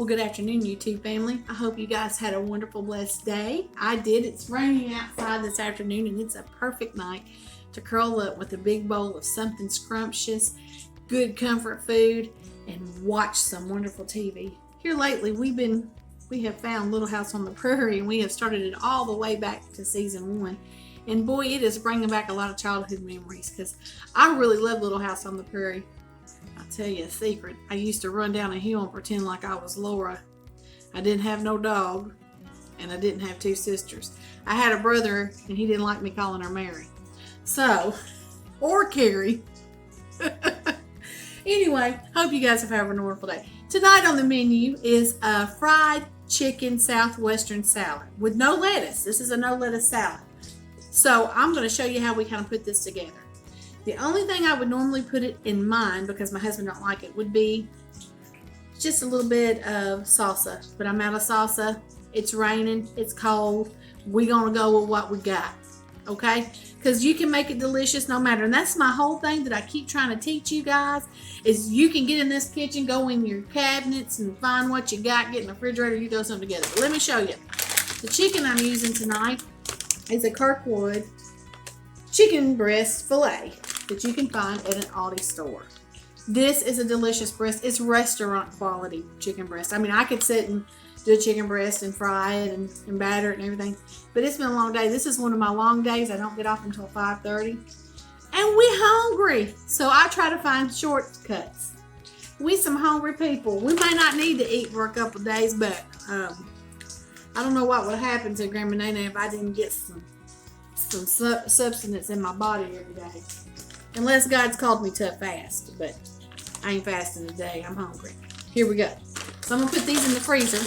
Well, good afternoon, YouTube family. I hope you guys had a wonderful, blessed day. I did. It's raining outside this afternoon, and it's a perfect night to curl up with a big bowl of something scrumptious, good comfort food, and watch some wonderful TV. Here lately, we have found Little House on the Prairie, and we have started it all the way back to season 1. And boy, it is bringing back a lot of childhood memories because I really love Little House on the Prairie. I'll tell you a secret. I used to run down a hill and pretend like I was Laura. I didn't have no dog, and I didn't have 2 sisters. I had a brother, and he didn't like me calling her Mary. So, or Carrie. Anyway, hope you guys have had a wonderful day. Tonight on the menu is a fried chicken Southwestern salad with no lettuce. This is a no lettuce salad. So I'm going to show you how we kind of put this together. The only thing I would normally put it in mine, because my husband don't like it, would be just a little bit of salsa. But I'm out of salsa. It's raining. It's cold. We're going to go with what we got. Okay? Because you can make it delicious no matter. And that's my whole thing that I keep trying to teach you guys, is you can get in this kitchen, go in your cabinets and find what you got, get in the refrigerator, you throw something together. But let me show you. The chicken I'm using tonight is a Kirkwood chicken breast filet that you can find at an Aldi store. This is a delicious breast. It's restaurant quality chicken breast. I mean, I could sit and do a chicken breast and fry it and batter it and everything, but it's been a long day. This is one of my long days. I don't get off until 5:30, and we hungry, so I try to find shortcuts. We some hungry people. We may not need to eat for a couple of days, but I don't know what would happen to Grandma Nana if I didn't get some substance in my body every day. Unless God's called me to a fast, but I ain't fasting today. I'm hungry. Here we go. So I'm gonna put these in the freezer,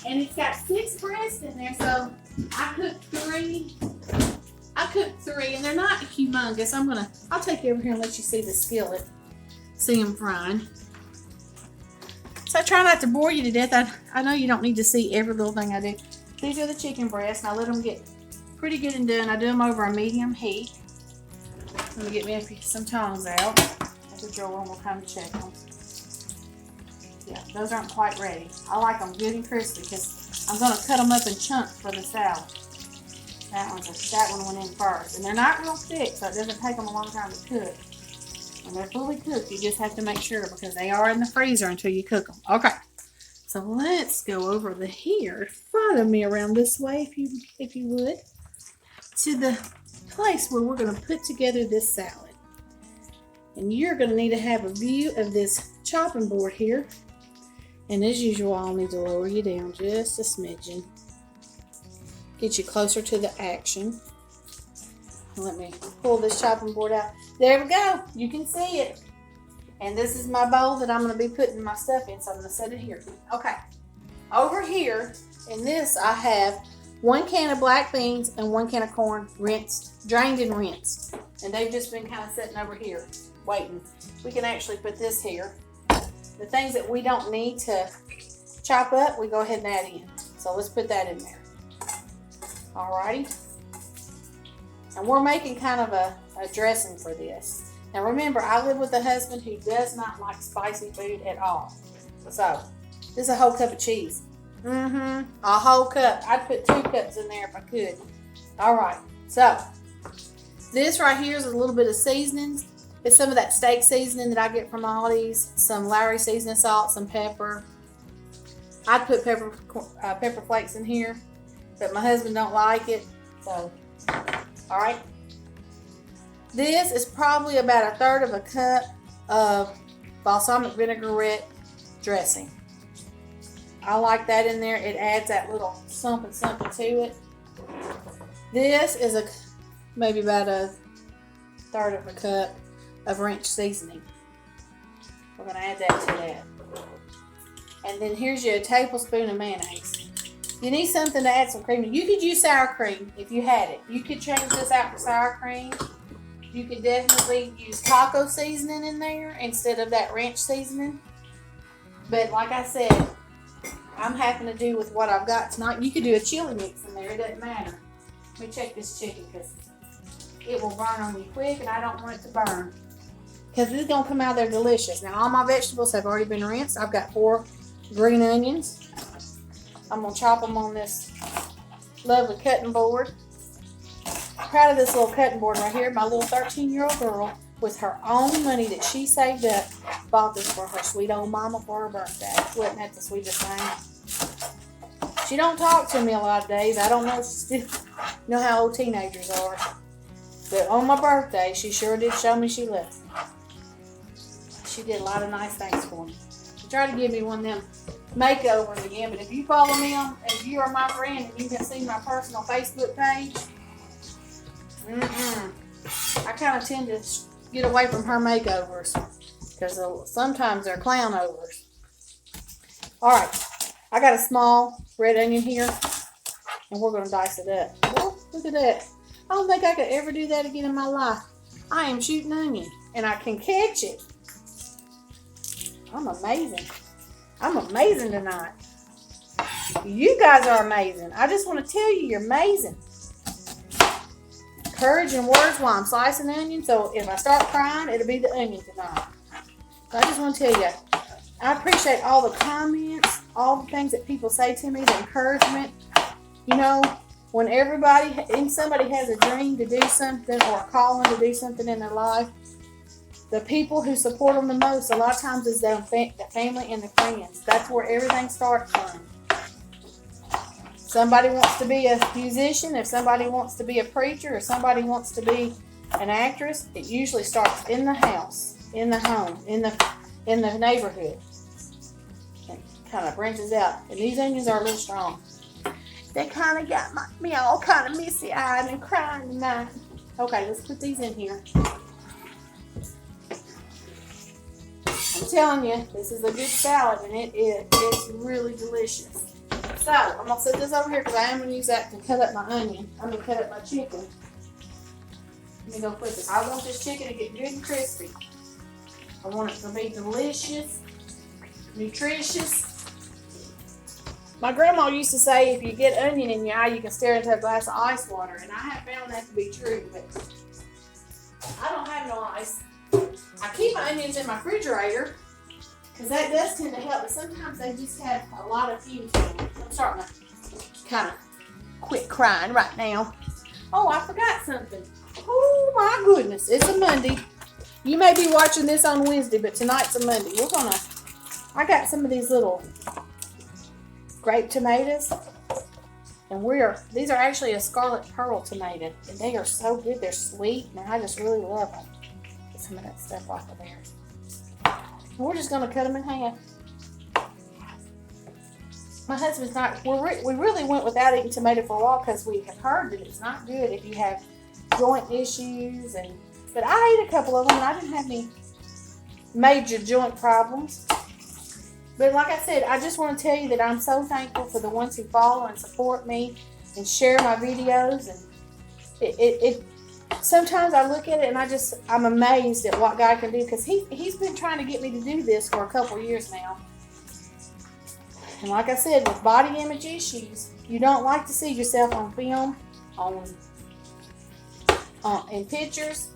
and it's got 6 breasts in there. So I cooked 3. And they're not humongous. I'll take you over here and let you see the skillet. See them frying. So I try not to bore you to death. I know you don't need to see every little thing I do. These are the chicken breasts, and I let them get pretty good and done. I do them over a medium heat. Let me get me some tongs out. The drawer will come check them. Yeah, those aren't quite ready. I like them good and crispy because I'm going to cut them up in chunks for the salad. That one went in first. And they're not real thick, so it doesn't take them a long time to cook. When they're fully cooked, you just have to make sure, because they are in the freezer until you cook them. Okay, so let's go over here. Follow me around this way, if you would, to the place where we're going to put together this salad. And you're going to need to have a view of this chopping board here. And as usual, I'll need to lower you down just a smidgen. Get you closer to the action. Let me pull this chopping board out. There we go. You can see it. And this is my bowl that I'm going to be putting my stuff in, so I'm going to set it here. Okay. Over here, in this, I have 1 can of black beans and 1 can of corn, drained and rinsed. And they've just been kind of sitting over here, waiting. We can actually put this here. The things that we don't need to chop up, we go ahead and add in. So let's put that in there. Alrighty. And we're making kind of a dressing for this. Now remember, I live with a husband who does not like spicy food at all. So this is a whole cup of cheese. A whole cup. I'd put 2 cups in there if I could. Alright, so this right here is a little bit of seasonings. It's some of that steak seasoning that I get from Aldi's, some Lowry seasoning salt, some pepper. I'd put pepper flakes in here, but my husband don't like it. So, all right. This is probably about 1/3 of a cup of balsamic vinaigrette dressing. I like that in there. It adds that little something to it. This is maybe about 1/3 of a cup of ranch seasoning. We're going to add that to that. And then here's your tablespoon of mayonnaise. You need something to add some cream. You could use sour cream if you had it. You could change this out for sour cream. You could definitely use taco seasoning in there instead of that ranch seasoning. But like I said, I'm having to do with what I've got tonight. You could do a chili mix in there. It doesn't matter. Let me check this chicken because it will burn on you quick, and I don't want it to burn. because it's going to come out there delicious. Now, all my vegetables have already been rinsed. I've got 4 green onions. I'm going to chop them on this lovely cutting board. Proud of this little cutting board right here. My little 13-year-old girl, with her own money that she saved up, bought this for her sweet old mama for her birthday. Wasn't that the sweetest thing? She don't talk to me a lot of days. I don't know if she still know how old teenagers are. But on my birthday, she sure did show me she loves me. She did a lot of nice things for me. She tried to give me one of them makeovers again, but if you follow me on, if you are my friend and you have seen my personal Facebook page, I kind of tend to get away from her makeovers because sometimes they're clown overs. All right, I got a small red onion here, and we're going to dice it up. Oh, look at that. I don't think I could ever do that again in my life. I am shooting onion, and I can catch it. I'm amazing. I'm amazing tonight. You guys are amazing. I just want to tell you, you're amazing. Courage and words while I'm slicing onion. So if I start crying, it'll be the onion tonight. So I just want to tell you, I appreciate all the comments, all the things that people say to me, the encouragement. You know, when somebody has a dream to do something or a calling to do something in their life, the people who support them the most, a lot of times, is the family and the friends. That's where everything starts from. Somebody wants to be a musician, if somebody wants to be a preacher, or somebody wants to be an actress, it usually starts in the house, in the home, in the neighborhood. It kind of branches out. And these onions are a little strong. They kind of got me all kind of misty-eyed and crying tonight. Okay, let's put these in here. I'm telling you, this is a good salad, and it's really delicious. So, I'm going to set this over here because I am going to use that to cut up my onion. I'm going to cut up my chicken. Let me go flip it. I want this chicken to get good and crispy. I want it to be delicious, nutritious. My grandma used to say if you get onion in your eye, you can stare into a glass of ice water. And I have found that to be true, but I don't have no ice. I keep my onions in my refrigerator because that does tend to help, but sometimes they just have a lot of fumes in them. I'm starting to kind of quit crying right now. Oh, I forgot something. Oh my goodness, it's a Monday. You may be watching this on Wednesday, but tonight's a Monday. I got some of these little grape tomatoes, and these are actually a scarlet pearl tomato, and they are so good. They're sweet, and I just really love them. Get some of that stuff off of there. And we're just going to cut them in half. My husband's not, we really went without eating tomato for a while because we have heard that it's not good if you have joint issues, but I ate a couple of them and I didn't have any major joint problems. But like I said, I just want to tell you that I'm so thankful for the ones who follow and support me and share my videos. And sometimes I look at it and I'm amazed at what God can do, because he's been trying to get me to do this for a couple years now. And like I said, with body image issues, you don't like to see yourself on film, in pictures.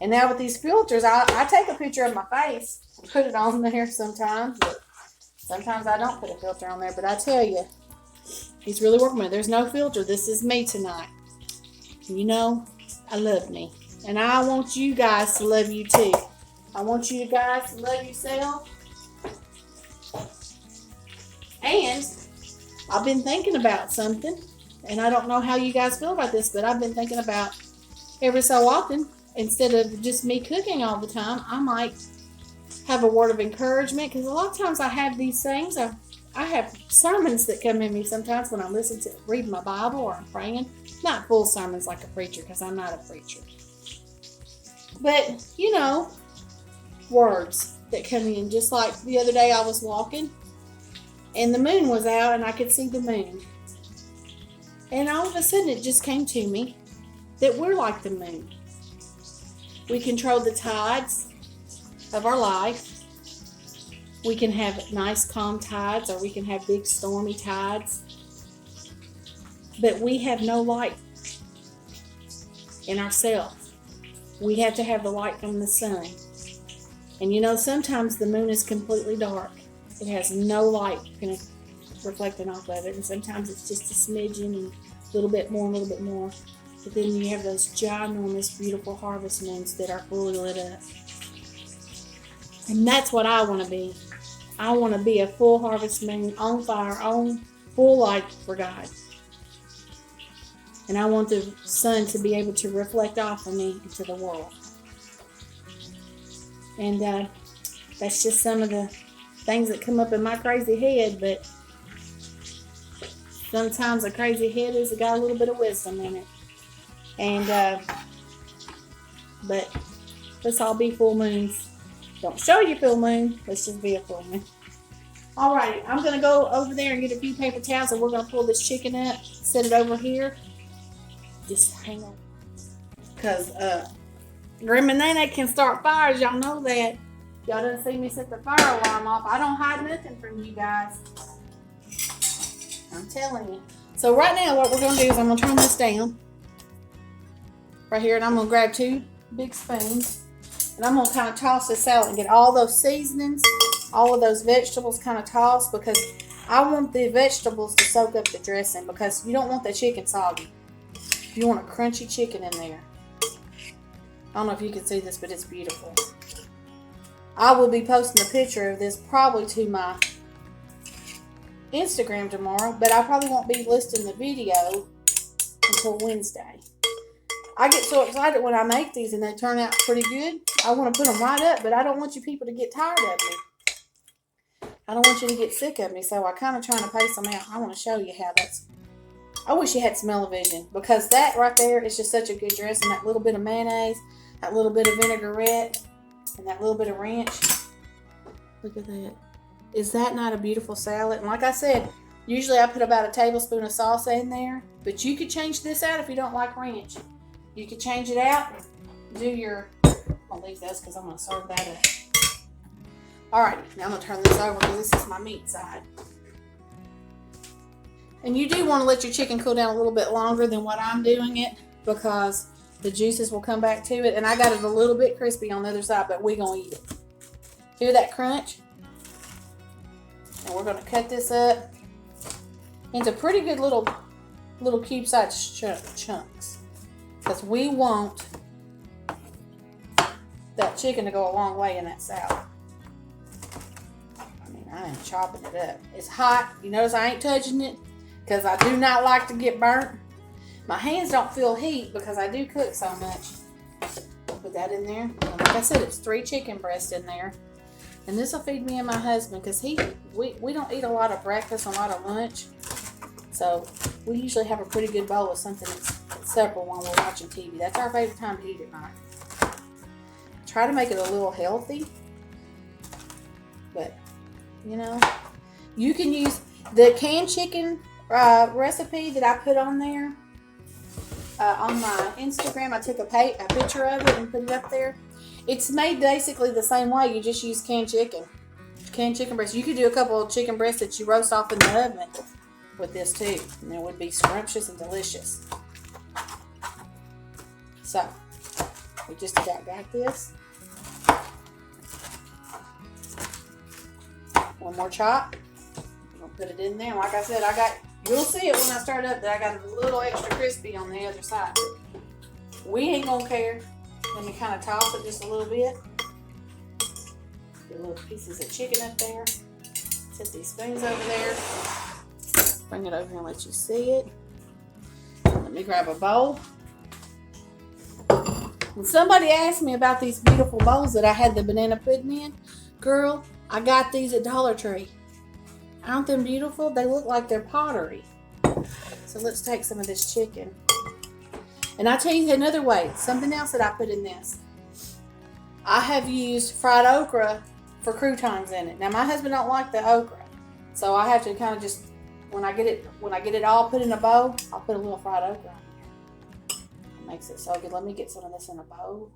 And now with these filters, I take a picture of my face and put it on there sometimes, but sometimes I don't put a filter on there. But I tell you, he's really working with it. There's no filter. This is me tonight. You know, I love me. And I want you guys to love you too. I want you guys to love yourself. And I've been thinking about something, and I don't know how you guys feel about this, but I've been thinking about every so often, instead of just me cooking all the time, I might have a word of encouragement, because a lot of times I have these things. I have sermons that come in me sometimes when I'm reading my Bible or I'm praying. Not full sermons like a preacher, because I'm not a preacher. But, you know, words that come in. Just like the other day I was walking, and the moon was out, and I could see the moon. And all of a sudden it just came to me that we're like the moon. We control the tides of our life. We can have nice calm tides, or we can have big stormy tides. But we have no light in ourselves. We have to have the light from the sun. And you know, sometimes the moon is completely dark. it has no light reflecting off of it, and sometimes it's just a smidgen and a little bit more, But then you have those ginormous, beautiful harvest moons that are fully lit up. And that's what I want to be. I want to be a full harvest moon, on fire, on full light for God. And I want the sun to be able to reflect off of me into the world. And that's just some of the things that come up in my crazy head, but sometimes a crazy head has got a little bit of wisdom in it. And but let's all be full moons. Don't show your full moon. Let's just be a full moon. Alright, I'm going to go over there and get a few paper towels, and we're going to pull this chicken up, set it over here. Just hang on. Because Grandma Nene can start fires. Y'all know that. Y'all done see me set the fire alarm off. I don't hide nothing from you guys. I'm telling you. So right now what we're going to do is I'm going to turn this down. Right here. And I'm going to grab 2 big spoons. And I'm going to kind of toss this out and get all those seasonings, all of those vegetables kind of tossed, because I want the vegetables to soak up the dressing, because you don't want the chicken soggy. You want a crunchy chicken in there. I don't know if you can see this, but it's beautiful. I will be posting a picture of this probably to my Instagram tomorrow, but I probably won't be listing the video until Wednesday. I get so excited when I make these and they turn out pretty good. I want to put them right up, but I don't want you people to get tired of me. I don't want you to get sick of me, so I kind of trying to pace them out. I want to show you how that's... I wish you had smell-o-vision, because that right there is just such a good dressing. That little bit of mayonnaise, that little bit of vinaigrette, and that little bit of ranch. Look at that. Is that not a beautiful salad? And like I said, usually I put about a tablespoon of salsa in there, but you could change this out if you don't like ranch. You could change it out, do your... I'll leave this because I'm going to serve that up. Alright, now I'm going to turn this over because this is my meat side. And you do want to let your chicken cool down a little bit longer than what I'm doing it, because the juices will come back to it. And I got it a little bit crispy on the other side, but we're going to eat it. Hear that crunch? And we're going to cut this up into pretty good little cube-sized chunks, because we want that chicken to go a long way in that salad. I mean, I am chopping it up. It's hot. You notice I ain't touching it because I do not like to get burnt. My hands don't feel heat because I do cook so much. Put that in there. And like I said, it's 3 chicken breasts in there. And this will feed me and my husband, because we don't eat a lot of breakfast and a lot of lunch. So we usually have a pretty good bowl of something that's supper when we're watching TV. That's our favorite time to eat at night. Try to make it a little healthy. But, you know, you can use the canned chicken recipe that I put on there. On my Instagram, I took a picture of it and put it up there. It's made basically the same way. You just use canned chicken breast. You could do a couple of chicken breasts that you roast off in the oven with this too, and it would be scrumptious and delicious. So we just got this. One more chop. I'm gonna put it in there. Like I said, you'll see it when I start up that I got a little extra crispy on the other side. We ain't gonna care. Let me kind of toss it just a little bit. Get little pieces of chicken up there. Set these spoons over there. Bring it over here and let you see it. Let me grab a bowl. When somebody asked me about these beautiful bowls that I had the banana pudding in, girl, I got these at Dollar Tree. Aren't them beautiful? They look like they're pottery. So let's take some of this chicken. And I'll tell you another way, something else that I put in this. I have used fried okra for croutons in it. Now my husband don't like the okra, so I have to kind of just, when I get it all put in a bowl, I'll put a little fried okra on here. It makes it so good. Let me get some of this in a bowl.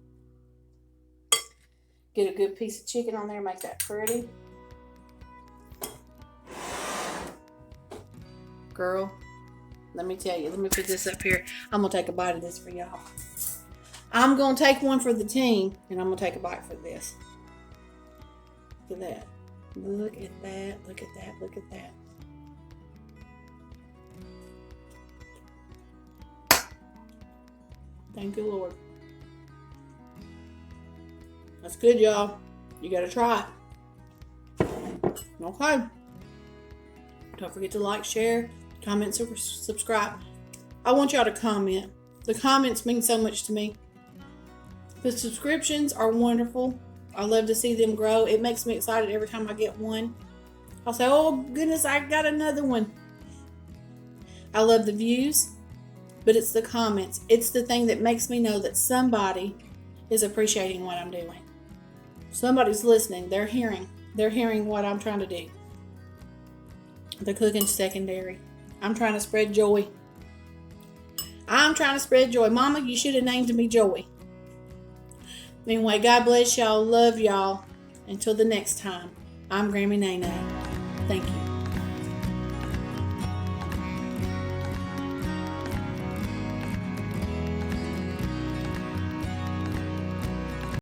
Get a good piece of chicken on there, make that pretty. Girl, let me tell you, let me put this up here. I'm going to take a bite of this for y'all. I'm going to take one for the team, and I'm going to take a bite for this. Look at that. Look at that, look at that, look at that. Thank you, Lord. That's good, y'all. You gotta try it. Okay. Don't forget to like, share, comment, subscribe. I want y'all to comment. The comments mean so much to me. The subscriptions are wonderful. I love to see them grow. It makes me excited every time I get one. I'll say, oh goodness, I got another one. I love the views, but it's the comments. It's the thing that makes me know that somebody is appreciating what I'm doing. Somebody's listening. They're hearing what I'm trying to do. The cooking's secondary. I'm trying to spread joy. I'm trying to spread joy. Mama, you should have named me Joy. Anyway, God bless y'all. Love y'all. Until the next time, I'm Grammy Nene. Thank you.